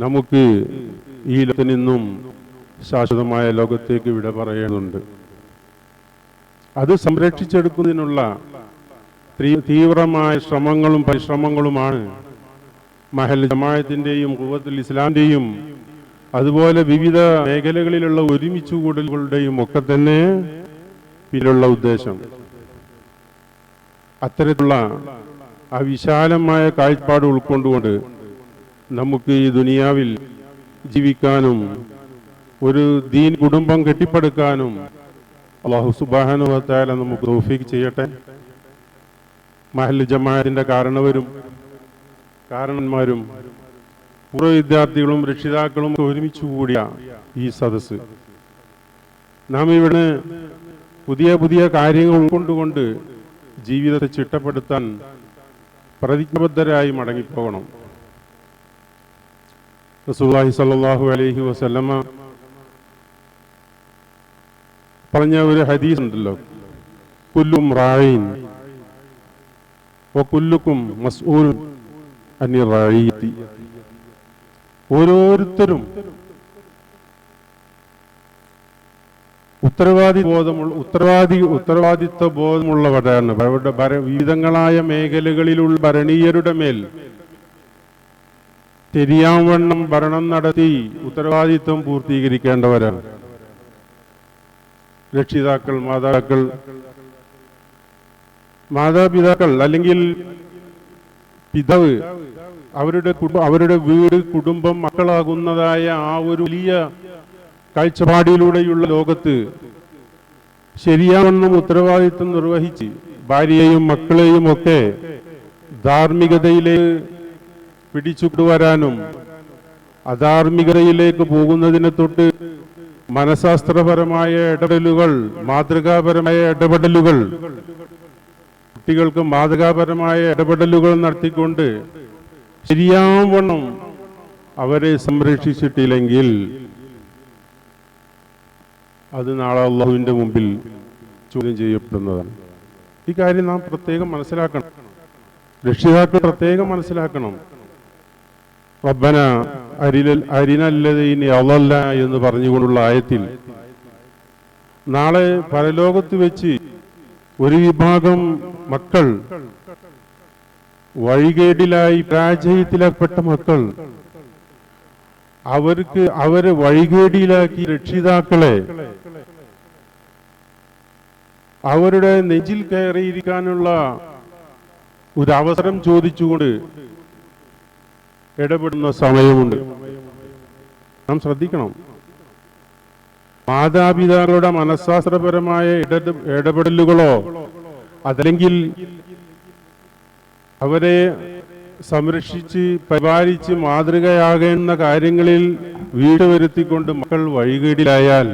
നമുക്ക് ഈ ലോകത്തിൽ നിന്നും ശാശ്വതമായ ലോകത്തേക്ക് വിട പറയുന്നുണ്ട്. അത് സംരക്ഷിച്ചെടുക്കുന്നതിനുള്ള തീവ്രമായ ശ്രമങ്ങളും പരിശ്രമങ്ങളുമാണ് മഹൽ ജമാഅത്തിൻ്റെയും ഖുവത്തുൽ ഇസ്ലാമിൻ്റെയും അതുപോലെ വിവിധ മേഖലകളിലുള്ള ഒരുമിച്ചുകൂടലുകളുടെയും ഒക്കെ തന്നെ പിന്നിലുള്ള ഉദ്ദേശം. അത്തരത്തിലുള്ള ആ വിശാലമായ കാഴ്ചപ്പാട് ഉൾക്കൊണ്ടുകൊണ്ട് നമുക്ക് ഈ ദുനിയാവിൽ ജീവിക്കാനും ഒരു ദീൻ കുടുംബം കെട്ടിപ്പടുക്കാനും അല്ലാഹു സുബ്ഹാനഹു വ തആല നമുക്ക് തൗഫീഖ് ചെയ്യട്ടെ. മഹൽ ജമാഅത്തിന്റെ കാരണന്മാരും പൂർവ്വ വിദ്യാർത്ഥികളും രക്ഷിതാക്കളും ഒരുമിച്ച് കൂടിയ ഈ സദസ്സ് നാം ഇവിടെ പുതിയ പുതിയ കാര്യങ്ങൾ ഉൾക്കൊണ്ടുകൊണ്ട് ജീവിതത്തെ ചിട്ടപ്പെടുത്താൻ പ്രതിജ്ഞബദ്ധരായി മടങ്ങിപ്പോകണം. റസൂലുള്ളാഹി സ്വല്ലല്ലാഹു അലൈഹി വസല്ലമ പറഞ്ഞ ഒരു ഹദീസ് ഉണ്ടല്ലോ, കുല്ലും റാഈൻ വകുല്ലുക്കും മസ്ഊലുൻ അനി റഈയതി. ഓരോരുത്തരും ഉത്തരവാദിത്വ ബോധമുള്ളവരാണ്. അവരുടെ വിവിധങ്ങളായ മേഖലകളിലുള്ള ഭരണീയരുടെ മേൽ ശരിയാവണ്ണം ഭരണം നടത്തി ഉത്തരവാദിത്വം പൂർത്തീകരിക്കേണ്ടവരാണ്. രക്ഷിതാക്കൾ, മാതാപിതാക്കൾ അല്ലെങ്കിൽ പിതാവ്, അവരുടെ വീട്, കുടുംബം, മക്കളാകുന്നതായ ആ ഒരു വലിയ കാഴ്ചപ്പാടിലൂടെയുള്ള ലോകത്ത് ശരിയാവണ്ണം ഉത്തരവാദിത്വം നിർവഹിച്ച് ഭാര്യയെയും മക്കളെയും ഒക്കെ ധാർമ്മികതയിലേക്ക് പിടിച്ചുകൊണ്ടുവരാനും അധാർമികതയിലേക്ക് പോകുന്നതിനെ തൊട്ട് മനഃശാസ്ത്രപരമായ ഇടപെടലുകൾ, മാതൃകാപരമായ ഇടപെടലുകൾ, കുട്ടികൾക്ക് മാതൃകാപരമായ ഇടപെടലുകൾ നടത്തിക്കൊണ്ട് ശരിയാവണ്ണം അവരെ സംരക്ഷിച്ചിട്ടില്ലെങ്കിൽ അത് നാളെ അല്ലാഹുവിന്റെ മുമ്പിൽ ചോദ്യം ചെയ്യപ്പെടുന്നതാണ്. ഈ കാര്യം നാം പ്രത്യേകം മനസ്സിലാക്കണം. രക്ഷിതാക്കൾ പ്രത്യേകം മനസ്സിലാക്കണം. റബ്ബന അരിനല്ലദീന അളല്ല എന്ന് പറഞ്ഞുകൊണ്ടുള്ള ആയത്തിൽ നാളെ പരലോകത്ത് വെച്ച് ഒരു വിഭാഗം മക്കൾ, വഴികേടിലായി പരാജയത്തിലപ്പെട്ട മക്കൾ, അവരെ വഴികേടിയിലാക്കി രക്ഷിതാക്കളെ അവരുടെ നെഞ്ചിൽ കയറിയിരിക്കാനുള്ള ഒരു അവസരം ചോദിച്ചുകൊണ്ട് ഇടപെടുന്ന സമയമുണ്ട്. നാം ശ്രദ്ധിക്കണം. മാതാപിതാക്കളുടെ മനഃശാസ്ത്രപരമായ ഇടപെടലുകളോ അതല്ലെങ്കിൽ അവരെ സംരക്ഷിച്ച് പരിപാലിച്ച് മാതൃകയാകേണ്ട കാര്യങ്ങളിൽ വീട് വരുത്തിക്കൊണ്ട് മക്കൾ വഴികേടിലായാൽ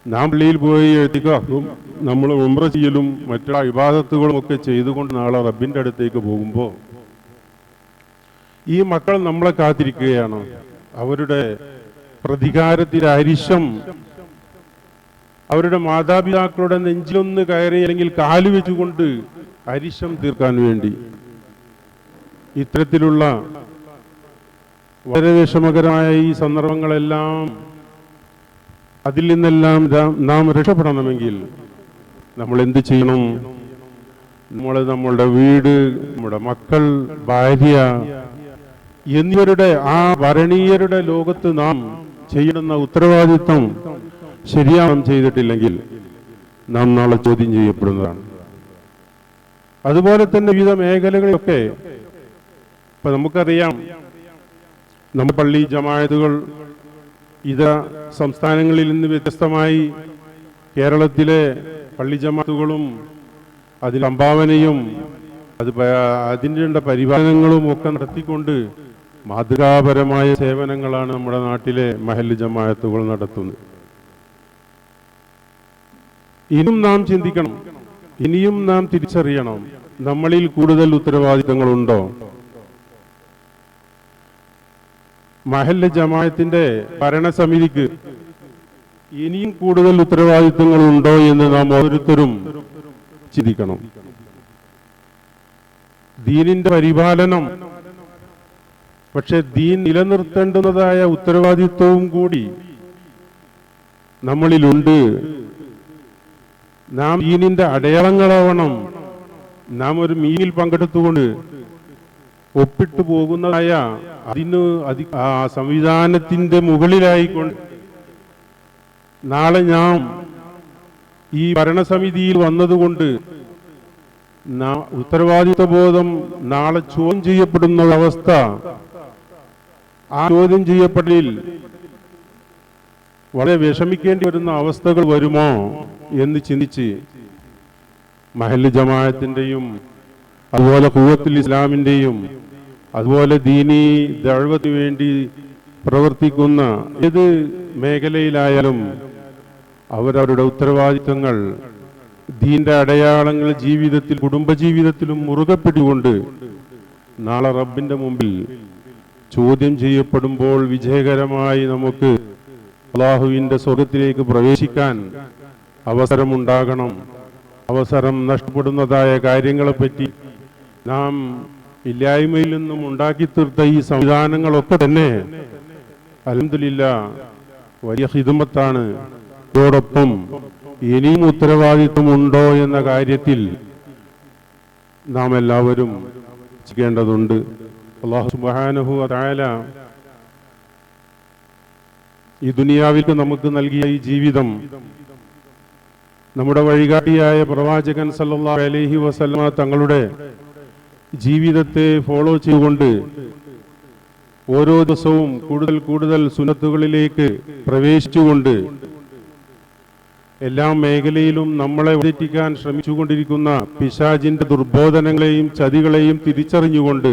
നാം പള്ളിയിൽ പോയി എഴുതിക്കും, നമ്മൾ ഉംറ ചെയ്യലും മറ്റുള്ള ഇബാദത്തുകളും ഒക്കെ ചെയ്തുകൊണ്ട് നാളെ റബ്ബിന്റെ അടുത്തേക്ക് പോകുമ്പോൾ ഈ മക്കൾ നമ്മളെ കാത്തിരിക്കുകയാണ്. അവരുടെ പ്രതികാരത്തിന്റെ അരിശം അവരുടെ മാതാപിതാക്കളുടെ നെഞ്ചിലൊന്ന് കയറി അല്ലെങ്കിൽ കാല് വെച്ചുകൊണ്ട് അരിശം തീർക്കാൻ വേണ്ടി ഇത്തരത്തിലുള്ള വളരെ വിഷമകരമായ ഈ സന്ദർഭങ്ങളെല്ലാം അതിൽ നിന്നെല്ലാം നാം രക്ഷപ്പെടണമെങ്കിൽ നമ്മൾ എന്ത് ചെയ്യണം? നമ്മളുടെ വീട്, നമ്മുടെ മക്കൾ, ഭാര്യ എന്നിവരുടെ ആ വരണീയരുടെ ലോകത്ത് നാം ചെയ്യുന്ന ഉത്തരവാദിത്വം ശരിയാവും ചെയ്തിട്ടില്ലെങ്കിൽ നാം നാളെ ചോദ്യം ചെയ്യപ്പെടുന്നതാണ്. അതുപോലെ തന്നെ വിവിധ മേഖലകളിലൊക്കെ ഇപ്പൊ നമുക്കറിയാം, നമ്മുടെ പള്ളി ജമാഅത്തുകൾ ഇതര സംസ്ഥാനങ്ങളിൽ നിന്ന് വ്യത്യസ്തമായി കേരളത്തിലെ പള്ളി ജമാഅത്തുകളും അതിൽ സംഭാവനയും അതിൻ്റെ പരിപാലനങ്ങളും ഒക്കെ നടത്തിക്കൊണ്ട് മാതൃകാപരമായ സേവനങ്ങളാണ് നമ്മുടെ നാട്ടിലെ മഹല്ല് ജമാഅത്തുകൾ നടത്തുന്നത്. ഇനിയും നാം ചിന്തിക്കണം, ഇനിയും നാം തിരിച്ചറിയണം, നമ്മളിൽ കൂടുതൽ ഉത്തരവാദിത്തങ്ങളുണ്ടോ? മഹല്ല് ജമാഅത്തിന്റെ ഭരണസമിതിക്ക് ഇനിയും കൂടുതൽ ഉത്തരവാദിത്തങ്ങളുണ്ടോ എന്ന് നാം ഓരോരുത്തരും ചിന്തിക്കണം. ദീനിന്റെ പരിപാലനം പക്ഷെ ദീൻ നിലനിർത്തേണ്ടുന്നതായ ഉത്തരവാദിത്വവും കൂടി നമ്മളിലുണ്ട്. നാം ദീനിന്റെ അടയാളങ്ങളാവണം. നാം ഒരു മീനിൽ പങ്കെടുത്തുകൊണ്ട് ഒപ്പിട്ടു പോകുന്നതായ ആ സംവിധാനത്തിന്റെ മുകളിലായിക്കൊണ്ട് നാളെ നാം ഈ ഭരണസമിതിയിൽ വന്നതുകൊണ്ട് ഉത്തരവാദിത്വ ബോധം നാളെ ചോദ്യം ചെയ്യപ്പെടുന്ന അവസ്ഥ, ആ ചോദ്യം ചെയ്യപ്പെടലിൽ വളരെ വിഷമിക്കേണ്ടി വരുന്ന അവസ്ഥകൾ വരുമോ എന്ന് ചിന്തിച്ച് മഹല്ല് ജമാഅത്തിന്റെയും അതുപോലെ ഖുവത്തുൽ ഇസ്ലാമിന്റെയും അതുപോലെ ദീനി ദഅവത്തിന് വേണ്ടി പ്രവർത്തിക്കുന്ന ഏത് മേഖലയിലായാലും അവരവരുടെ ഉത്തരവാദിത്തങ്ങൾ, ദീന്റെ അടയാളങ്ങൾ ജീവിതത്തിൽ, കുടുംബജീവിതത്തിലും മുറുകെ പിടികൊണ്ട് നാളെ റബ്ബിന്റെ മുമ്പിൽ ചോദ്യം ചെയ്യപ്പെടുമ്പോൾ വിജയകരമായി നമുക്ക് അല്ലാഹുവിന്റെ സ്വർഗ്ഗത്തിലേക്ക് പ്രവേശിക്കാൻ അവസരമുണ്ടാകണം. അവസരം നഷ്ടപ്പെടുന്നതായ കാര്യങ്ങളെപ്പറ്റി നാം ഇല്ലായ്മയിൽ നിന്നും ഉണ്ടാക്കി തീർത്ത ഈ സംവിധാനങ്ങളൊക്കെ തന്നെ അൽഹംദുലില്ലാഹ് വലിയ ഖിദ്മത്താണ്. അതോടൊപ്പം ഇനിയും ഉത്തരവാദിത്വമുണ്ടോ എന്ന കാര്യത്തിൽ നാം എല്ലാവരും ചെയ്യേണ്ടതുണ്ട്. അല്ലാഹു സുബ്ഹാനഹു വ തആല ഈ ദുനിയാവിലേക്ക് നമുക്ക് നൽകിയ ഈ ജീവിതം നമ്മുടെ വഴികാട്ടിയായ പ്രവാചകൻ സല്ലല്ലാഹു അലൈഹി വസല്ലമ തങ്ങളുടെ ജീവിതത്തെ ഫോളോ ചെയ്തുകൊണ്ട് ഓരോ ദിവസവും കൂടുതൽ കൂടുതൽ സുന്നത്തുകളിലേക്ക് പ്രവേശിച്ചുകൊണ്ട് എല്ലാ മേഖലയിലും നമ്മളെ വഴിതെറ്റിക്കാൻ ശ്രമിച്ചുകൊണ്ടിരിക്കുന്ന പിശാചിന്റെ ദുർബോധനങ്ങളെയും ചതികളെയും തിരിച്ചറിഞ്ഞുകൊണ്ട്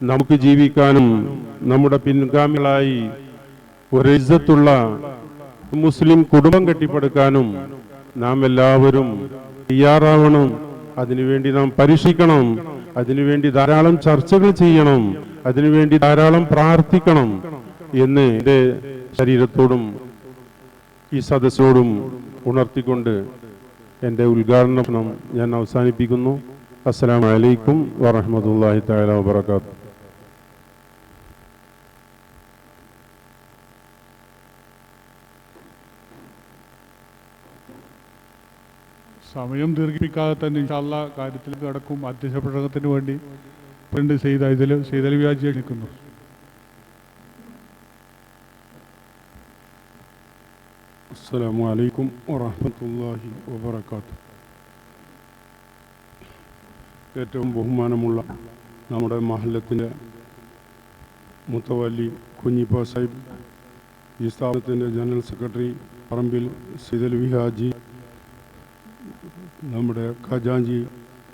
നമുക്ക് ജീവിക്കാനും നമ്മുടെ പിൻഗാമികളായി ഒരു ഇസ്സത്തുള്ള മുസ്ലിം കുടുംബം കെട്ടിപ്പടുക്കാനും നാം എല്ലാവരും തയ്യാറാവണം. അതിനുവേണ്ടി നാം പരീക്ഷിക്കണം. അതിനുവേണ്ടി ധാരാളം ചർച്ചകൾ ചെയ്യണം. അതിനുവേണ്ടി ധാരാളം പ്രാർത്ഥിക്കണം എന്ന് എൻ്റെ ശരീരത്തോടും ഈ സദസ്സോടും ഉണർത്തിക്കൊണ്ട് എൻ്റെ ഉദ്ഘാടനം ഞാൻ അവസാനിപ്പിക്കുന്നു. അസ്സലാമു അലൈക്കും വറഹ്മത്തുള്ളാഹി തആല വബറകാതുഹു. സമയം ദീർഘിപ്പിക്കാതെ തന്നെ ഇൻഷാ അല്ലാഹ് കാര്യത്തിലേക്ക് കടക്കും. അധ്യക്ഷ പ്രസംഗത്തിന് വേണ്ടി പ്രിന്റ് സെയ്തൽ വ്യാജിയെ ക്ഷണിക്കുന്നു. അസ്സലാമു അലൈക്കും വറഹ്മത്തുള്ളാഹി വബറകാതുഹു. ഏറ്റവും ബഹുമാനമുള്ള നമ്മുടെ മഹല്ലത്തിൻ്റെ മുത്തവല്ലി കുഞ്ഞിപ്പ സാഹിബ്, ഈ സ്ഥാപനത്തിൻ്റെ ജനറൽ സെക്രട്ടറി പറമ്പിൽ സൈദലവി ഹാജി, നമ്മുടെ ഖജാഞ്ചി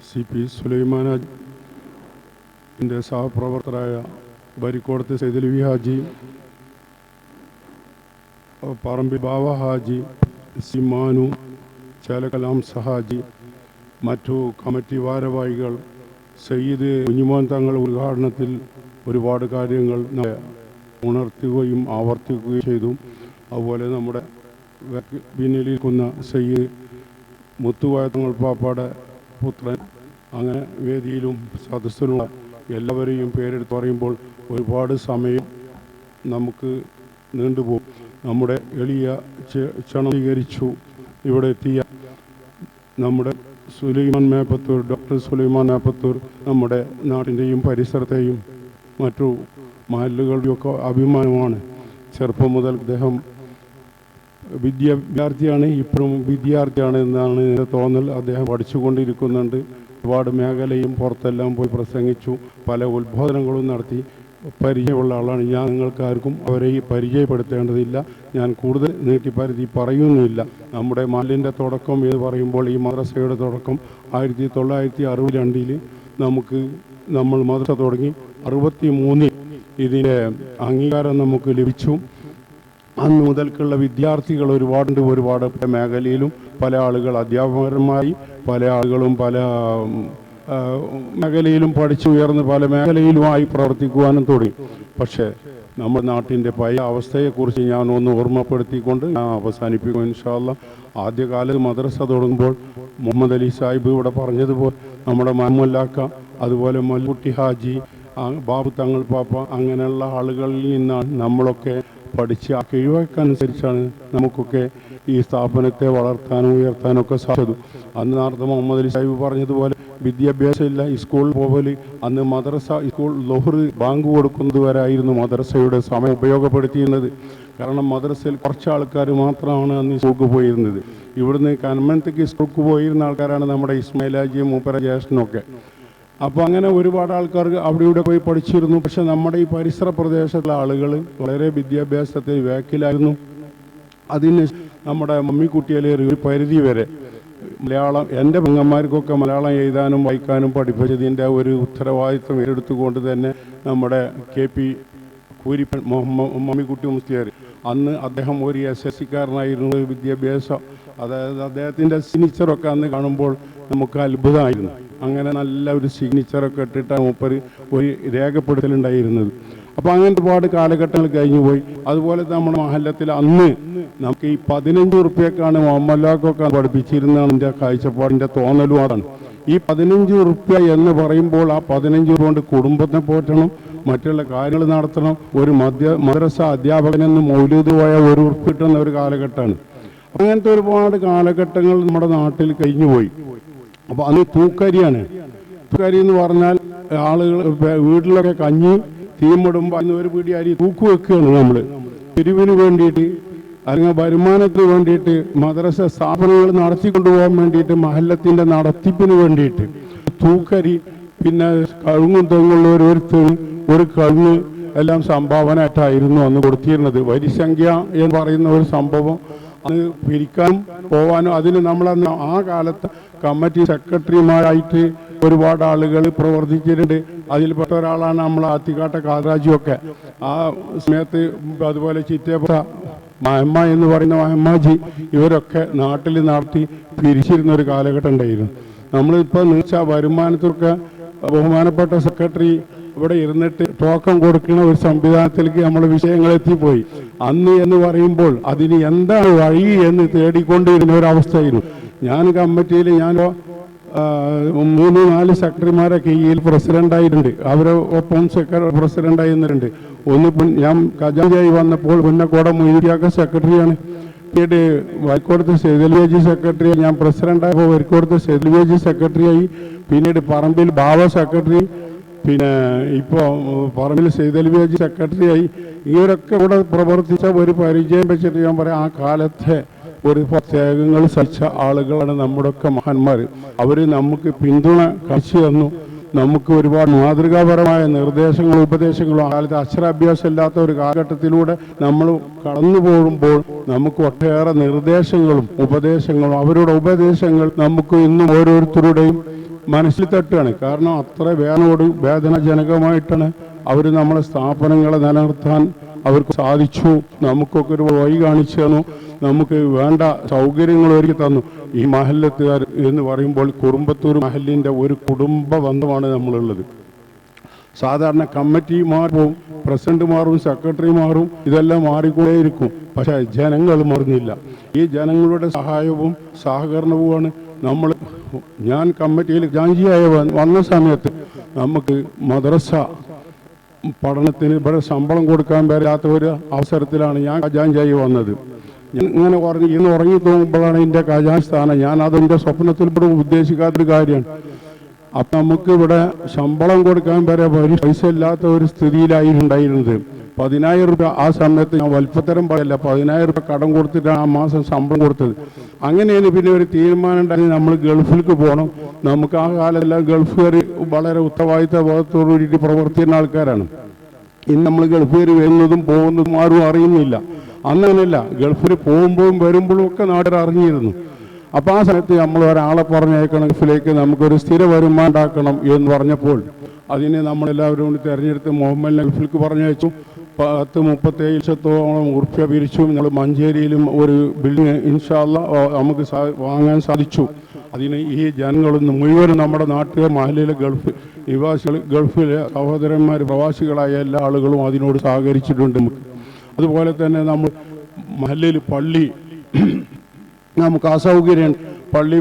CP സുലൈമാൻ ഹാജി, എൻ്റെ സഹപ്രവർത്തകരായ ബരിക്കോടത്തെ സൈദലവി ഹാജി, പറമ്പിൽ ബാവ ഹാജി, സിമാനു, ചേലക്കലാം സഹാജി, മറ്റു കമ്മിറ്റി ഭാരവാഹികൾ, സയ്യിദ് കുഞ്ഞുമോൻ തങ്ങൾ ഉദ്ഘാടനത്തിൽ ഒരുപാട് കാര്യങ്ങൾ ഉണർത്തുകയും ആവർത്തിക്കുകയും ചെയ്തു. അതുപോലെ നമ്മുടെ പിന്നിലിരിക്കുന്ന സയ്യിദ് മുത്തുവായ തങ്ങൾ പാപ്പാടെ പുത്രൻ, അങ്ങനെ വേദിയിലും സദസ്സിലുള്ള എല്ലാവരെയും പേരെടുത്ത് പറയുമ്പോൾ ഒരുപാട് സമയം നമുക്ക് നീണ്ടുപോകും. നമ്മുടെ എളിയ ക്ഷണം സ്വീകരിച്ചു ഇവിടെ എത്തിയ നമ്മുടെ സുലൈമാൻ മേപ്പത്തൂർ, ഡോക്ടർ സുലൈമാൻ മേപ്പത്തൂർ നമ്മുടെ നാട്ടിൻ്റെയും പരിസരത്തെയും മറ്റു മഹല്ലുകളുടെയൊക്കെ അഭിമാനമാണ്. ചെറുപ്പം മുതൽ അദ്ദേഹം വിദ്യാർത്ഥിയാണ്, ഇപ്പോഴും വിദ്യാർത്ഥിയാണ് എന്നാണ് എൻ്റെ തോന്നൽ. അദ്ദേഹം പഠിച്ചുകൊണ്ടിരിക്കുന്നുണ്ട്. ഒരുപാട് മേഖലയും പുറത്തെല്ലാം പോയി പ്രസംഗിച്ചു, പല ഉത്ബോധനങ്ങളും നടത്തി. പരിചയമുള്ള ആളാണ്. ഞാൻ നിങ്ങൾക്കാർക്കും അവരെ പരിചയപ്പെടുത്തേണ്ടതില്ല. ഞാൻ കൂടുതൽ നീട്ടിപ്പരുതി പറയുന്നുമില്ല. നമ്മുടെ മഹല്ലിൻ്റെ തുടക്കം എന്ന് പറയുമ്പോൾ ഈ മദ്രസയുടെ തുടക്കം 1962 നമ്മൾ മദ്രസ തുടങ്ങി. 63 ഇതിൻ്റെ അംഗീകാരം നമുക്ക് ലഭിച്ചു. അന്ന് മുതൽക്കുള്ള വിദ്യാർത്ഥികൾ ഒരുപാട് മേഖലയിലും പല ആളുകൾ അധ്യാപകന്മാരായി, പല ആളുകളും പല മേഖലയിലും പഠിച്ചുയർന്ന് പല മേഖലയിലുമായി പ്രവർത്തിക്കുവാനും തുടങ്ങി. പക്ഷേ നമ്മുടെ നാട്ടിൻ്റെ പഴയ അവസ്ഥയെക്കുറിച്ച് ഞാൻ ഒന്ന് ഓർമ്മപ്പെടുത്തിക്കൊണ്ട് ഞാൻ അവസാനിപ്പിക്കും ഇൻഷാ അല്ലാഹ്. ആദ്യകാലത്ത് മദ്രസ തുടങ്ങുമ്പോൾ മുഹമ്മദ് അലി സാഹിബ് ഇവിടെ പറഞ്ഞതുപോലെ നമ്മുടെ മഹമുല്ലാക്ക, അതുപോലെ മൽകുട്ടി ഹാജി, ബാബു തങ്ങൾ പാപ്പ അങ്ങനെയുള്ള ആളുകളിൽ നിന്നാണ് നമ്മളൊക്കെ പഠിച്ച് ആ കഴിവൊക്കെയനുസരിച്ചാണ് നമുക്കൊക്കെ ഈ സ്ഥാപനത്തെ വളർത്താനും ഉയർത്താനും ഒക്കെ സാധിച്ചത്. അന്ന് നേരത്തെ മുഹമ്മദ് അലി സാഹിബ് പറഞ്ഞതുപോലെ വിദ്യാഭ്യാസം ഇല്ല, സ്കൂളിൽ പോകല്. അന്ന് മദ്രസ സ്കൂൾ ലോഹർ ബാങ്ക് കൊടുക്കുന്നത് വരെ ആയിരുന്നു മദ്രസയുടെ സമയം ഉപയോഗപ്പെടുത്തിയിരുന്നത്. കാരണം മദ്രസയിൽ കുറച്ച് ആൾക്കാർ മാത്രമാണ് അന്ന് സ്കൂൾക്ക് പോയിരുന്നത്. ഇവിടുന്ന് കന്മനത്തേക്ക് സ്കൂൾക്ക് പോയിരുന്ന ആൾക്കാരാണ് നമ്മുടെ ഇസ്മായിലാജിയും മൂപ്പര ജ്യേഷ്ഠനൊക്കെ. അപ്പോൾ അങ്ങനെ ഒരുപാട് ആൾക്കാർ അവിടെ ഇവിടെ പോയി പഠിച്ചിരുന്നു. പക്ഷെ നമ്മുടെ ഈ പരിസര പ്രദേശത്തുള്ള ആളുകൾ വളരെ വിദ്യാഭ്യാസത്തിൽ വേക്കിലായിരുന്നു. അതിന് നമ്മുടെ മമ്മിക്കുട്ടിയിലെ ഒരു പരിധി വരെ മലയാളം എൻ്റെ പെങ്ങന്മാർക്കൊക്കെ മലയാളം എഴുതാനും വായിക്കാനും പഠിപ്പിച്ചതിൻ്റെ ഒരു ഉത്തരവാദിത്വം ഏറ്റെടുത്തുകൊണ്ട് തന്നെ നമ്മുടെ KP കൂരിപ്പൻ മമ്മിക്കുട്ടി മുസ്ലിയാർ, അന്ന് അദ്ദേഹം ഒരു SSC-കാരനായിരുന്നു. വിദ്യാഭ്യാസം, അതായത് അദ്ദേഹത്തിൻ്റെ സിഗ്നേച്ചറൊക്കെ അന്ന് കാണുമ്പോൾ നമുക്ക് അത്ഭുതമായിരുന്നു. അങ്ങനെ നല്ല ഒരു സിഗ്നേച്ചറൊക്കെ ഇട്ടിട്ടാണ് മൂപ്പർ ഒരു രേഖപ്പെടുത്തലുണ്ടായിരുന്നത്. അപ്പോൾ അങ്ങനെ ഒരുപാട് കാലഘട്ടങ്ങൾ കഴിഞ്ഞു പോയി. അതുപോലെ നമ്മുടെ മഹല്ലത്തിൽ അന്ന് നമുക്ക് ഈ 15 ഉറുപ്പ്യക്കാണ് മുഹമ്മല്ലാക്കൊക്കെ പഠിപ്പിച്ചിരുന്നതാണ് എൻ്റെ കാഴ്ചപ്പാടിൻ്റെ തോന്നലും അതാണ്. ഈ 15 ഉറുപ്പ്യ എന്ന് പറയുമ്പോൾ ആ 15 രൂപ കൊണ്ട് കുടുംബത്തെ പോറ്റണം, മറ്റുള്ള കാര്യങ്ങൾ നടത്തണം. ഒരു മദ്രസ അധ്യാപകനെന്ന് മൗലൂദ് പോയ 1 ഉറുപ്പ്യ കിട്ടുന്ന ഒരു കാലഘട്ടമാണ്. അങ്ങനത്തെ ഒരുപാട് കാലഘട്ടങ്ങൾ നമ്മുടെ നാട്ടിൽ കഴിഞ്ഞുപോയി. അപ്പോൾ അന്ന് തൂക്കരിയാണ്. തൂക്കരി എന്ന് പറഞ്ഞാൽ ആളുകൾ വീട്ടിലൊക്കെ കഞ്ഞി തീമിടുമ്പോൾ അന്ന് ഒരു പിടി അരി തൂക്ക് വെക്കുകയാണ് നമ്മൾ പിരിവിന് വേണ്ടിയിട്ട്, അല്ലെങ്കിൽ വരുമാനത്തിന് വേണ്ടിയിട്ട്, മദ്രസ സ്ഥാപനങ്ങൾ നടത്തിക്കൊണ്ടുപോകാൻ വേണ്ടിയിട്ട്, മഹല്ലത്തിൻ്റെ നടത്തിപ്പിന് വേണ്ടിയിട്ട് തൂക്കരി, പിന്നെ കഴുങ്ങും തെങ്ങുള്ള ഒരു കഴുങ്ങ് എല്ലാം സംഭാവനയായിട്ടായിരുന്നു അന്ന് കൊടുത്തിരുന്നത്. വരിസംഖ്യ എന്ന് പറയുന്ന ഒരു സംഭവം അത് പിരിക്കാനും പോവാനും അതിന് നമ്മളന്ന് ആ കാലത്ത് കമ്മിറ്റി സെക്രട്ടറിമാരായിട്ട് ഒരുപാട് ആളുകൾ പ്രവർത്തിച്ചിട്ടുണ്ട്. അതിൽപ്പെട്ട ഒരാളാണ് നമ്മൾ ആത്തിക്കാട്ട കാതറാജിയൊക്കെ. ആ സമയത്ത് അതുപോലെ ചിറ്റേപ്പുറ മഹമ്മ എന്ന് പറയുന്ന മഹമ്മാജി ഇവരൊക്കെ നാട്ടിൽ നടത്തി പിരിച്ചിരുന്ന ഒരു കാലഘട്ടം ഉണ്ടായിരുന്നു. നമ്മളിപ്പോൾ നീച്ച വരുമാനത്തൊക്കെ ബഹുമാനപ്പെട്ട സെക്രട്ടറി ഇവിടെ ഇരുന്നിട്ട് ടോക്കൺ കൊടുക്കുന്ന ഒരു സംവിധാനത്തിലേക്ക് നമ്മൾ വിഷയങ്ങൾ എത്തിപ്പോയി. അന്ന് എന്ന് പറയുമ്പോൾ അതിന് എന്താണ് വഴി എന്ന് തേടിക്കൊണ്ടിരുന്ന ഒരവസ്ഥയായിരുന്നു. ഞാൻ കമ്മിറ്റിയിൽ ഞാനോ 3-4 സെക്രട്ടറിമാരെ കീഴിൽ പ്രസിഡൻ്റായിട്ടുണ്ട്. അവരെ ഒപ്പം പ്രസിഡൻ്റായിരുന്നിട്ടുണ്ട്. ഒന്ന് ഞാൻ ഖജാൻജിയായി വന്നപ്പോൾ പുന്നക്കോട മൊയ്തീനിയാക്ക സെക്രട്ടറിയാണ്. പിന്നീട് വൈക്കോടത്ത് സെയ്തൽവേജി സെക്രട്ടറി, ഞാൻ പ്രസിഡൻ്റായപ്പോൾ വൈക്കോടത്ത് സെയ്തൽവേജി സെക്രട്ടറിയായി. പിന്നീട് പറമ്പിൽ ബാവ സെക്രട്ടറി, പിന്നെ ഇപ്പോൾ പറമ്പിൽ സെയ്തൽവേജി സെക്രട്ടറിയായി. ഇവരൊക്കെ ഇവിടെ പ്രവർത്തിച്ച ഒരു പരിചയം വെച്ചിട്ട് ഞാൻ പറയാം, ആ കാലത്തെ ഒരു ത്യാഗങ്ങൾ സഹിച്ച ആളുകളാണ് നമ്മുടെയൊക്കെ മഹാന്മാർ. അവർ നമുക്ക് പിന്തുണ കാഴ്ച തന്നു. നമുക്ക് ഒരുപാട് മാതൃകാപരമായ നിർദ്ദേശങ്ങളും ഉപദേശങ്ങളും, ആ കാലത്ത് അക്ഷരാഭ്യാസം ഇല്ലാത്ത ഒരു കാലഘട്ടത്തിലൂടെ നമ്മൾ കടന്നു പോകുമ്പോൾ നമുക്ക് ഒട്ടേറെ നിർദ്ദേശങ്ങളും ഉപദേശങ്ങളും, അവരുടെ ഉപദേശങ്ങൾ നമുക്ക് ഇന്നും ഓരോരുത്തരുടെയും മനസ്സിൽ തട്ടുകയാണ്. കാരണം അത്ര വേദനാജനകമായിട്ടാണ് അവർ നമ്മളെ സ്ഥാപനങ്ങളെ നിലനിർത്താൻ അവർക്ക് സാധിച്ചു. നമുക്കൊക്കെ ഒരു വഴി കാണിച്ചു തന്നു, നമുക്ക് വേണ്ട സൗകര്യങ്ങൾ ഒരുക്കി തന്നു. ഈ മഹല്ലത്തുകാർ എന്ന് പറയുമ്പോൾ കുറുമ്പത്തൂർ മഹല്ലിൻ്റെ ഒരു കുടുംബ ബന്ധമാണ് നമ്മളുള്ളത്. സാധാരണ കമ്മിറ്റിമാർ പോവും, പ്രസിഡന്റുമാരും സെക്രട്ടറിമാരും ഇതെല്ലാം മാറിക്കൊണ്ടേയിരിക്കും. പക്ഷേ ജനങ്ങൾ മറിഞ്ഞില്ല. ഈ ജനങ്ങളുടെ സഹായവും സഹകരണവുമാണ് നമ്മൾ. ഞാൻ കമ്മിറ്റിയിൽ ജാഞ്ചിയായി വന്ന സമയത്ത് നമുക്ക് മദ്രസ പഠനത്തിന് ഇവിടെ ശമ്പളം കൊടുക്കാൻ വരാത്ത ഒരു അവസരത്തിലാണ് ഞാൻ ഖജാൻജിയായി വന്നത്. ഞാൻ ഇങ്ങനെ ഇന്ന് ഉറങ്ങി തോന്നുമ്പോഴാണ് എൻ്റെ ഖജാൻ സ്ഥാനം. ഞാൻ അതെൻ്റെ സ്വപ്നത്തിൽപ്പെടെ ഉദ്ദേശിക്കാത്തൊരു കാര്യമാണ്. അപ്പം നമുക്ക് ഇവിടെ ശമ്പളം കൊടുക്കാൻ വരെ പൈസ ഇല്ലാത്ത ഒരു സ്ഥിതിയിലായിട്ടുണ്ടായിരുന്നത്. 10,000 രൂപ ആ സമയത്ത് ഞാൻ വലുപ്പത്തരം പറയല്ല, 10,000 രൂപ കടം കൊടുത്തിട്ടാണ് ആ മാസം ശമ്പളം കൊടുത്തത്. അങ്ങനെയാണ് പിന്നെ ഒരു തീരുമാനം ഉണ്ടായി, നമ്മൾ ഗൾഫിലേക്ക് പോകണം. നമുക്ക് ആ കാലത്തെല്ലാം ഗൾഫുകാർ വളരെ ഉത്തരവാദിത്ത ബോധത്തോടു കൂടിയിട്ട് പ്രവർത്തിക്കുന്ന ആൾക്കാരാണ്. ഇന്ന് നമ്മൾ ഗൾഫുകാർ വരുന്നതും പോകുന്നതും ആരും അറിയുന്നില്ല. അന്നങ്ങനെയല്ല, ഗൾഫിൽ പോകുമ്പോഴും വരുമ്പോഴും ഒക്കെ നാട്ടിൽ അറിഞ്ഞിരുന്നു. അപ്പോൾ ആ സമയത്ത് നമ്മൾ ഒരാളെ പറഞ്ഞേക്കണം ഗൾഫിലേക്ക്, നമുക്കൊരു സ്ഥിര വരുമാനം ഉണ്ടാക്കണം എന്ന് പറഞ്ഞപ്പോൾ അതിന് നമ്മളെല്ലാവരും കൂടി തിരഞ്ഞെടുത്ത് മുഹമ്മദിനെ ഗൾഫിലേക്ക് പറഞ്ഞയച്ചു. 37 ലക്ഷത്തോളം ഉറുപ്പ്യ പിരിച്ചു. ഞങ്ങൾ മഞ്ചേരിയിലും ഒരു ബിൽഡിംഗ് ഇൻഷാ അല്ലാഹ് നമുക്ക് വാങ്ങാൻ സാധിച്ചു. അതിന് ഈ ജനങ്ങളൊന്നും മുഴുവനും നമ്മുടെ നാട്ടുകാർ, മഹല്ലിലെ ഗൾഫ് നിവാസികൾ, ഗൾഫിലെ സഹോദരന്മാർ, പ്രവാസികളായ എല്ലാ ആളുകളും അതിനോട് സഹകരിച്ചിട്ടുണ്ട് നമുക്ക്. അതുപോലെ തന്നെ നമ്മൾ മഹല്ലിൽ പള്ളി നമുക്ക് അസൗകര്യം, പള്ളി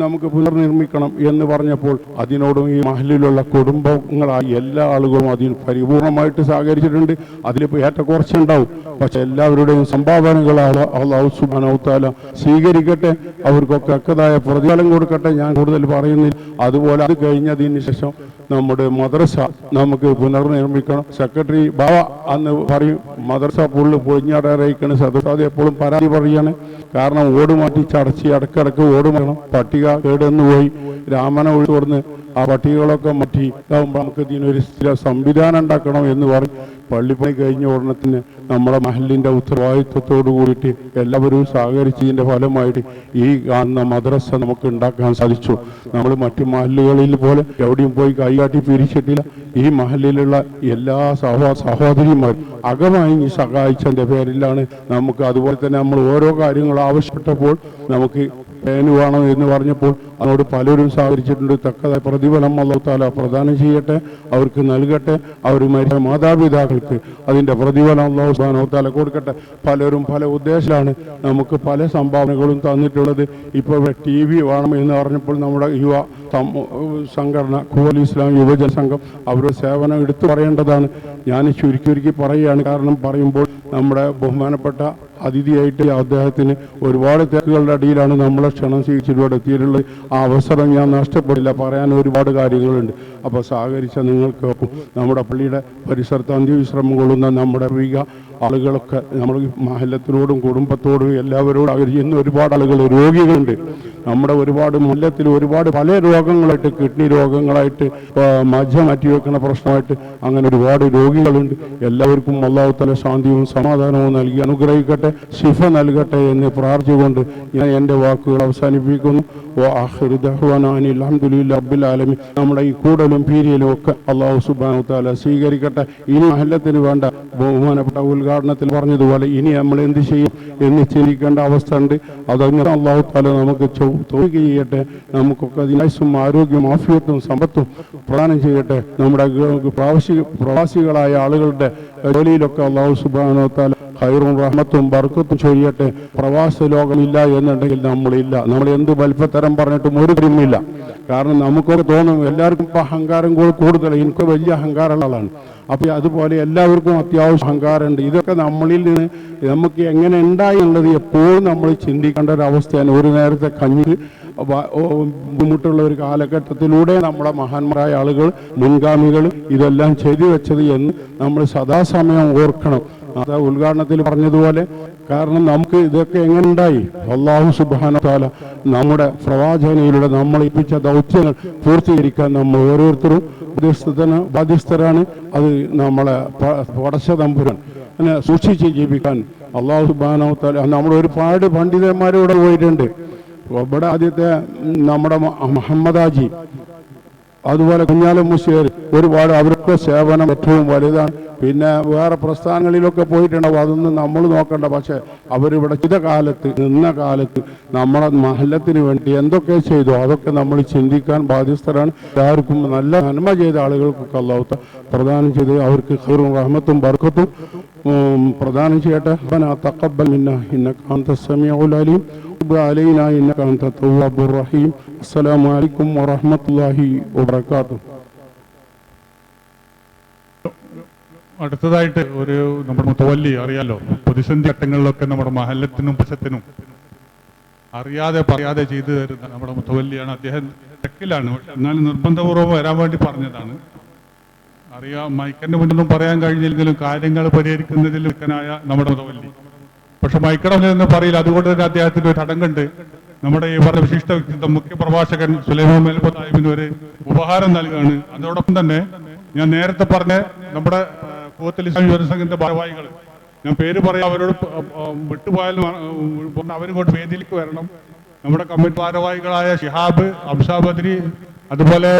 നമുക്ക് പുനർനിർമ്മിക്കണം എന്ന് പറഞ്ഞപ്പോൾ അതിനോടും ഈ മഹലിലുള്ള കുടുംബങ്ങളായി എല്ലാ ആളുകളും അതിൽ പരിപൂർണമായിട്ട് സഹകരിച്ചിട്ടുണ്ട്. അതിലിപ്പോൾ ഏറ്റക്കുറച്ചുണ്ടാവും, പക്ഷെ എല്ലാവരുടെയും സംഭാവനകളാണ് അല്ലാഹു സുബ്ഹാനഹു വ തആല സ്വീകരിക്കട്ടെ, അവർക്കൊക്കെ ഒക്കതായ പ്രതിഫലം കൊടുക്കട്ടെ. ഞാൻ കൂടുതൽ പറയുന്നില്ല. അതുപോലെ അത് കഴിഞ്ഞതിന് ശേഷം നമ്മുടെ മദ്രസ നമുക്ക് പുനർനിർമ്മിക്കണം. സെക്രട്ടറി ബാവ അന്ന് പറയും മദ്രസ പുള്ള് പൊളിഞ്ഞാടേക്കണ്. സദസ്സാദ് എപ്പോഴും പരാതി പറയാണ്. കാരണം ഓട് മാറ്റി ചടച്ച് ഇടക്കിടക്ക് ഓട് വേണം. പട്ടിക കേടുന്നു പോയി, രാമനെ ഒഴിച്ചു കൊടുന്ന് ആ പട്ടികകളൊക്കെ മാറ്റി ഇതാകുമ്പോൾ നമുക്ക് ഇതിനൊരു സ്ഥിര സംവിധാനം ഉണ്ടാക്കണം എന്ന് പറയും. പള്ളിപ്പണി കഴിഞ്ഞ ഉടനെ നമ്മുടെ മഹലിൻ്റെ ഉത്തരവാദിത്വത്തോടു കൂടിയിട്ട് എല്ലാവരും സഹകരിച്ചതിൻ്റെ ഫലമായിട്ട് ഈ കാണുന്ന മദ്രസ നമുക്ക് ഉണ്ടാക്കാൻ സാധിച്ചു. നമ്മൾ മറ്റു മഹലുകളിൽ പോലെ എവിടെയും പോയി കൈകാട്ടി പിരിച്ചിട്ടില്ല. ഈ മഹലിലുള്ള എല്ലാ സഹോദരിമാരും അകമായി സഹായിച്ചതിൻ്റെ പേരിലാണ് നമുക്ക്. അതുപോലെ തന്നെ നമ്മൾ ഓരോ കാര്യങ്ങൾ ആവശ്യപ്പെട്ടപ്പോൾ നമുക്ക് പേന് വേണം എന്ന് പറഞ്ഞപ്പോൾ അതിനോട് പലരും സഹകരിച്ചിട്ടുണ്ട്. തക്കതായ പ്രതിഫലം അല്ലാഹു തആല പ്രദാനം ചെയ്യട്ടെ, അവർക്ക് നൽകട്ടെ. അവർ മരിച്ച മാതാപിതാക്കൾക്ക് അതിൻ്റെ പ്രതിഫലം അല്ലാഹു സുബ്ഹാനഹു വ തആല കൊടുക്കട്ടെ. പലരും പല ഉദ്ദേശത്തിലാണ് നമുക്ക് പല സംഭാവനകളും തന്നിട്ടുള്ളത്. ഇപ്പോൾ TV വേണം എന്ന് പറഞ്ഞപ്പോൾ നമ്മുടെ യുവ സംഘടന ഖുവൽ ഇസ്ലാം യുവജന സംഘം അവരുടെ സേവനം എടുത്തു പറയേണ്ടതാണ്. ഞാൻ ചുരുക്കി പറയുകയാണ്. കാരണം പറയുമ്പോൾ നമ്മുടെ ബഹുമാനപ്പെട്ട അതിഥിയായിട്ട് അദ്ദേഹത്തിന് ഒരുപാട് തിരക്കുകളുടെ അടിയിലാണ് നമ്മളെ ക്ഷണം സ്വീകരിച്ചിട്ട് എത്തിയിട്ടുള്ളത്. ആ അവസരം ഞാൻ നഷ്ടപ്പെടില്ല, പറയാൻ ഒരുപാട് കാര്യങ്ങളുണ്ട്. അപ്പോൾ സഹകരിച്ച നിങ്ങൾക്ക് നമ്മുടെ പള്ളിയുടെ പരിസരത്ത് അന്ത്യവിശ്രമം കൊള്ളുന്ന നമ്മുടെ ആളുകളൊക്കെ നമ്മൾ മഹല്ലത്തിനോടും കുടുംബത്തോടും എല്ലാവരോടും ഇന്ന് ഒരുപാട് ആളുകൾ രോഗികളുണ്ട്. നമ്മുടെ ഒരുപാട് മഹല്ലത്തിൽ ഒരുപാട് പല രോഗങ്ങളായിട്ട്, കിഡ്നി രോഗങ്ങളായിട്ട്, മജ്ജ മാറ്റി വെക്കുന്ന പ്രശ്നമായിട്ട് അങ്ങനെ ഒരുപാട് രോഗികളുണ്ട്. എല്ലാവർക്കും അല്ലാഹു തആല ശാന്തിയും സമാധാനവും നൽകി അനുഗ്രഹിക്കട്ടെ, ശിഫ നൽകട്ടെ എന്ന് പ്രാർത്ഥിച്ചുകൊണ്ട് ഞാൻ എൻ്റെ വാക്കുകൾ അവസാനിപ്പിക്കുന്നു. വആഖിറു ദഅ്വാനാ അനിൽ ഹംദുലില്ലാഹി റബ്ബിൽ ആലമീൻ. നമ്മുടെ ഈ കൂടലും പീരിയലും ഒക്കെ അല്ലാഹു സുബ്ഹാനഹു വ തആല സ്വീകരിക്കട്ടെ. ഇനി മഹല്ലത്തിന് വേണ്ട ബഹുമാനപ്പെട്ട ഉദ്ഘാടനത്തിൽ പറഞ്ഞതുപോലെ ഇനി നമ്മൾ എന്ത് ചെയ്യും എന്ന് ചിന്തിക്കേണ്ട അവസ്ഥ ഉണ്ട്. അതങ്ങനെ അല്ലാഹു തആല നമുക്ക് തോന്നുക ചെയ്യട്ടെ. നമുക്കൊക്കെ അതിനായുസ്സും ആരോഗ്യവും ആഫിയത്തും സമ്പത്തും പ്രദാനം ചെയ്യട്ടെ. നമ്മുടെ പ്രവാസികളായ ആളുകളുടെ ജോലിയിലൊക്കെ അല്ലാഹു സുബ്ഹാനഹു വ തആല ഖൈറും റഹ്മത്തും ബർക്കത്തും ചെയ്യട്ടെ. പ്രവാസ ലോകമില്ല എന്നുണ്ടെങ്കിൽ നമ്മളില്ല. നമ്മൾ എന്ത് വൽപ്പത്തരം പറഞ്ഞിട്ടും ഒരു കാര്യമില്ല. കാരണം നമുക്കൊക്കെ തോന്നും എല്ലാവർക്കും ഇപ്പം അഹങ്കാരം കൂടുതൽ. എനിക്ക് വലിയ അഹങ്കാരമുള്ള ആളാണ്. അപ്പോൾ അതുപോലെ എല്ലാവർക്കും അത്യാവശ്യം അഹങ്കാരമുണ്ട്. ഇതൊക്കെ നമ്മളിൽ നിന്ന് നമുക്ക് എങ്ങനെ ഉണ്ടായി എന്നുള്ളത് എപ്പോഴും നമ്മൾ ചിന്തിക്കേണ്ട ഒരു അവസ്ഥയാണ്. ഒരു നേരത്തെ കഞ്ഞി ബുദ്ധിമുട്ടുള്ള ഒരു കാലഘട്ടത്തിലൂടെ നമ്മുടെ മഹാന്മാരായ ആളുകൾ, മുൻഗാമികൾ ഇതെല്ലാം ചെയ്തു വെച്ചത് എന്ന് നമ്മൾ സദാസമയം ഓർക്കണം. അത് ഉദ്ഘാടനത്തിൽ പറഞ്ഞതുപോലെ. കാരണം നമുക്ക് ഇതൊക്കെ എങ്ങനെ ഉണ്ടായി? അല്ലാഹു സുബ്ഹാനഹു വ തആല നമ്മുടെ പ്രവാചകനിലൂടെ നമ്മൾ ഏൽപ്പിച്ച ദൗത്യങ്ങൾ പൂർത്തീകരിക്കാൻ നമ്മൾ ഓരോരുത്തരും ബാധ്യസ്ഥരാണ്. അത് നമ്മളെ പടച്ച തമ്പുരാൻ അങ്ങനെ സൂക്ഷിച്ച് ജീവിക്കാൻ അല്ലാഹു സുബ്ഹാനഹു വ തആല നമ്മുടെ ഒരുപാട് പണ്ഡിതന്മാരിവിടെ പോയിട്ടുണ്ട്. ഇവിടെ ആദ്യത്തെ നമ്മുടെ മുഹമ്മദാജി, അതുപോലെ കുഞ്ഞാലം മുസ്ലിയാർ, ഒരുപാട് അവർക്ക് സേവനം ഏറ്റവും വലുതാണ്. പിന്നെ വേറെ പ്രസ്ഥാനങ്ങളിലൊക്കെ പോയിട്ടുണ്ടാവും, അതൊന്നും നമ്മൾ നോക്കണ്ട. പക്ഷെ അവരിവിടെ നിന്ന കാലത്ത് നമ്മുടെ മഹല്ലത്തിന് വേണ്ടി എന്തൊക്കെ ചെയ്തോ അതൊക്കെ നമ്മൾ ചിന്തിക്കാൻ ബാധ്യസ്ഥരാണ്. എല്ലാവർക്കും നല്ല നന്മ ചെയ്ത ആളുകൾക്കൊക്കെ അല്ലാഹു പ്രദാനം ചെയ്ത് അവർക്ക് ഖൈറും റഹ്മത്തും ബർക്കത്തും പ്രദാനം ചെയ്യട്ടെ. തഖബ്ബൽ മിന്നാ ഇന്നക അൻതസ് സമീഉൽ അലീം വതുബ് അലൈനാ ഇന്നക അൻതത് തവ്വാബുർ റഹീം. അസ്സലാമു അലൈക്കും വറഹ്മത്തുള്ളാഹി വബറകാതുഹു. അടുത്തതായിട്ട് ഒരു നമ്മുടെ മുത്തവല്ലി അറിയാലോ, പ്രതിസന്ധി ഘട്ടങ്ങളിലൊക്കെ നമ്മുടെ മഹല്ലത്തിനും പ്രശത്തിനും അറിയാതെ പറയാതെ ചെയ്തു തരുന്ന നമ്മുടെ മുത്തവല്ലിയാണ്. അദ്ദേഹം തെക്കിലാണ്, എന്നാലും നിർബന്ധപൂർവ്വം വരാൻ വേണ്ടി പറഞ്ഞതാണ്. അറിയാം, മൈക്കന്റെ മുന്നൊന്നും പറയാൻ കഴിഞ്ഞില്ലെങ്കിലും കാര്യങ്ങൾ പരിഹരിക്കുന്നതിൽ മിക്കനായ നമ്മുടെ മുത്തവല്ലി. പക്ഷെ മൈക്കടന്ന് പറയില്ല. അതുകൊണ്ട് തന്നെ അദ്ദേഹത്തിന്റെ ഒരു ചടങ്ങുണ്ട്. നമ്മുടെ ഈ പറഞ്ഞ വിശിഷ്ട വ്യക്തിത്വം മുഖ്യ പ്രഭാഷകൻ സുലൈമാൻ മേൽപ്പത്ത് സാഹിബിന് ഒരു ഉപഹാരം നൽകുകയാണ്. അതോടൊപ്പം തന്നെ ഞാൻ നേരത്തെ പറഞ്ഞ നമ്മുടെ ഖുവത്തുൽ ഇസ്ലാം യുവജന സംഘത്തിന്റെ ഭാരവാഹികൾ, ഞാൻ പേര് പറയാം, അവരോട് വിട്ടുപോയാലും അവരിങ്ങോട്ട് വേദിയിലേക്ക് വരണം. നമ്മുടെ കമ്മിറ്റി ഭാരവാഹികളായ ഷിഹാബ്, അംഷാ ബദ്രി, അതുപോലെ